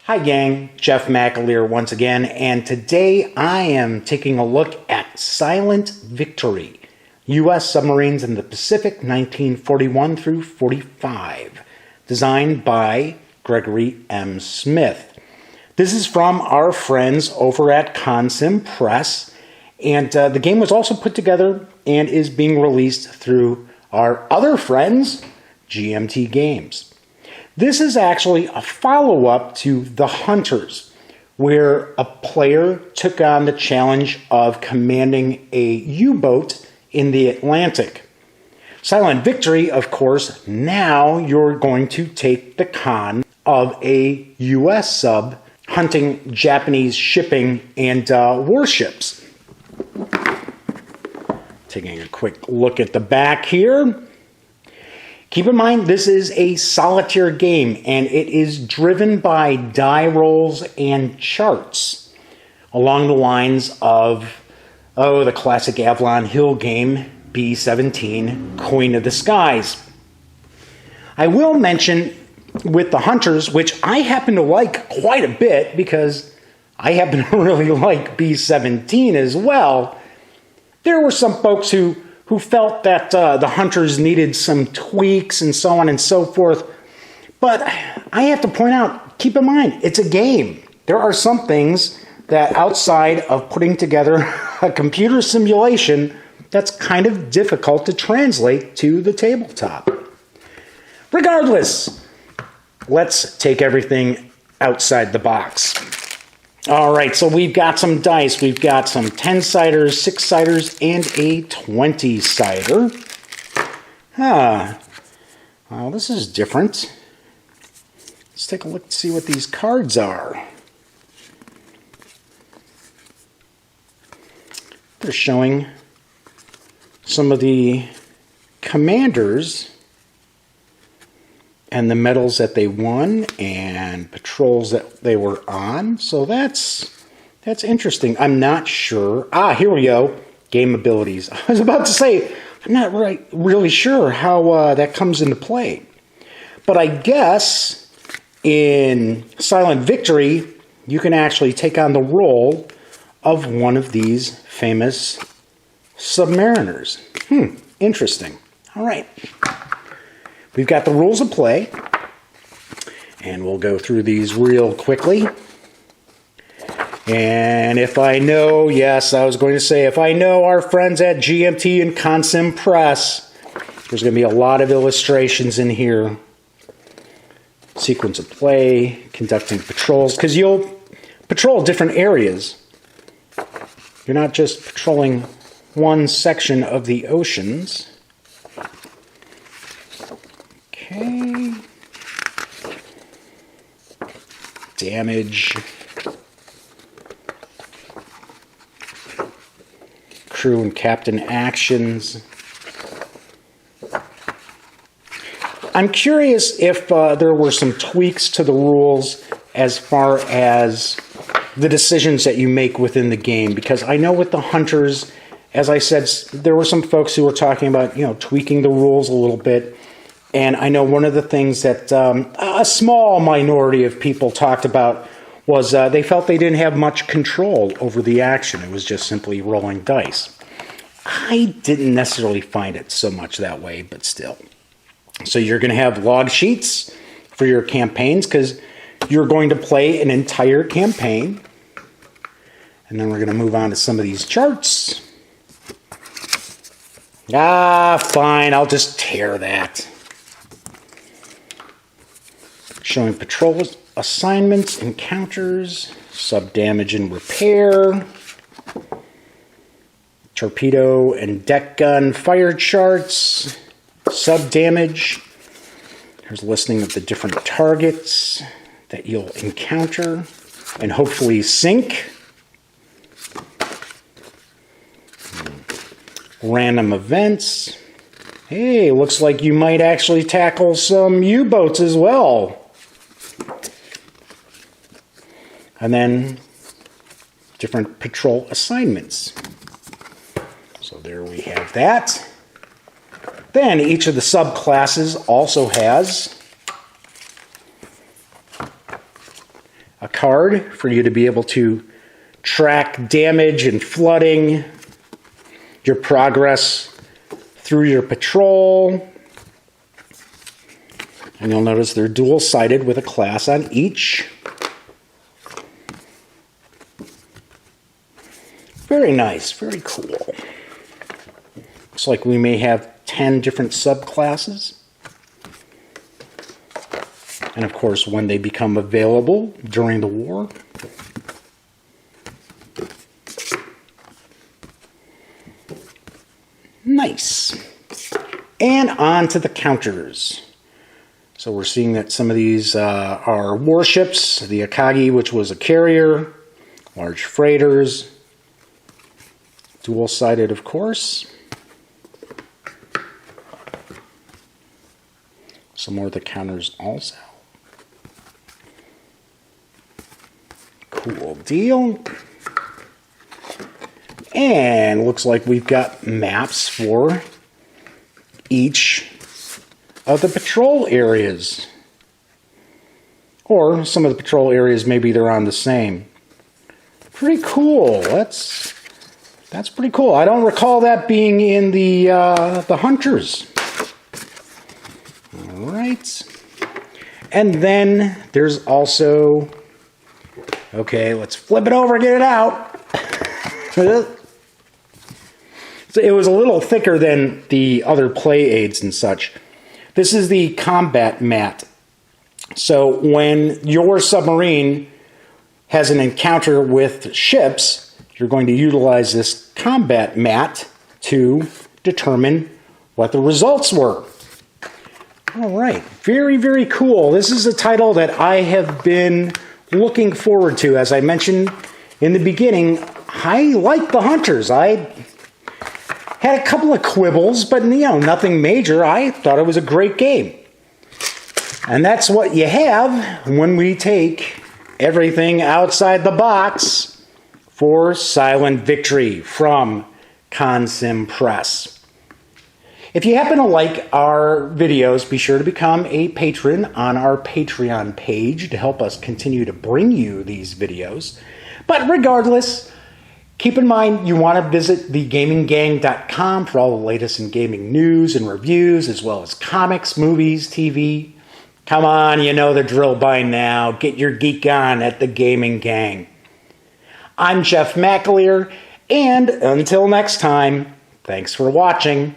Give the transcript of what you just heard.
Hi gang, Jeff McAleer once again, and today I am taking a look at Silent Victory, U.S. Submarines in the Pacific 1941 through 45, designed by Gregory M. Smith. This is from our friends over at Consim Press, and the game was also put together and is being released through our other friends, GMT Games. This is actually a follow-up to The Hunters, where a player took on the challenge of commanding a U-boat in the Atlantic. Silent Victory, of course, now you're going to take the con of a U.S. sub hunting Japanese shipping and warships. Taking a quick look at the back here. Keep in mind, this is a solitaire game, and it is driven by die rolls and charts along the lines of, the classic Avalon Hill game, B-17, Queen of the Skies. I will mention with the Hunters, which I happen to like quite a bit because I happen to really like B-17 as well, there were some folks who felt that the Hunters needed some tweaks and so on and so forth. But I have to point out, keep in mind, it's a game. There are some things that outside of putting together a computer simulation, that's kind of difficult to translate to the tabletop. Regardless, let's take everything outside the box. All right, so we've got some dice. We've got some 10-siders, 6-siders, and a 20-sider. Well, this is different. Let's take a look and see what these cards are. They're showing some of the commanders and the medals that they won and patrols that they were on. So that's interesting. I'm not sure. Here we go. Game abilities. I was about to say, I'm not really sure how that comes into play. But I guess in Silent Victory, you can actually take on the role of one of these famous submariners. Interesting. All right. We've got the rules of play, and we'll go through these real quickly. And if I know, yes, I was going to say, if I know our friends at GMT and Consim Press, there's going to be a lot of illustrations in here. Sequence of play, conducting patrols, because you'll patrol different areas. You're not just patrolling one section of the oceans. Okay. Damage. Crew and captain actions. I'm curious if there were some tweaks to the rules as far as the decisions that you make within the game, because I know with the Hunters, as I said, there were some folks who were talking about, tweaking the rules a little bit. And I know one of the things that a small minority of people talked about was they felt they didn't have much control over the action. It was just simply rolling dice. I didn't necessarily find it so much that way, but still. So you're going to have log sheets for your campaigns because you're going to play an entire campaign. And then we're going to move on to some of these charts. Fine, I'll just tear that. Showing patrol assignments, encounters, sub damage and repair, torpedo and deck gun fire charts, sub damage. Here's a listing of the different targets that you'll encounter and hopefully sink. Random events. Hey, looks like you might actually tackle some U-boats as well. And then different patrol assignments. So there we have that. Then each of the subclasses also has a card for you to be able to track damage and flooding, your progress through your patrol. And you'll notice they're dual-sided with a class on each. Very nice, very cool. Looks like we may have 10 different subclasses. And of course, when they become available during the war. Nice. And on to the counters. So we're seeing that some of these are warships. The Akagi, which was a carrier. Large freighters. Dual-sided, of course. Some more of the counters also. Cool deal. And looks like we've got maps for each of the patrol areas. Or some of the patrol areas, maybe they're on the same. Pretty cool. That's pretty cool. I don't recall that being in the Hunters. All right. And then there's also... Okay, let's flip it over and get it out. So it was a little thicker than the other play aids and such. This is the combat mat. So when your submarine has an encounter with ships, you're going to utilize this combat mat to determine what the results were. All right, very, very cool. This is a title that I have been looking forward to. As I mentioned in the beginning, I like the Hunters. I had a couple of quibbles, but nothing major. I thought it was a great game. And that's what you have when we take everything outside the box for Silent Victory from Consim Press. If you happen to like our videos, be sure to become a patron on our Patreon page to help us continue to bring you these videos. But regardless, keep in mind you want to visit thegaminggang.com for all the latest in gaming news and reviews, as well as comics, movies, TV. Come on, you know the drill by now. Get your geek on at the Gaming Gang. I'm Jeff McAleer, and until next time, thanks for watching.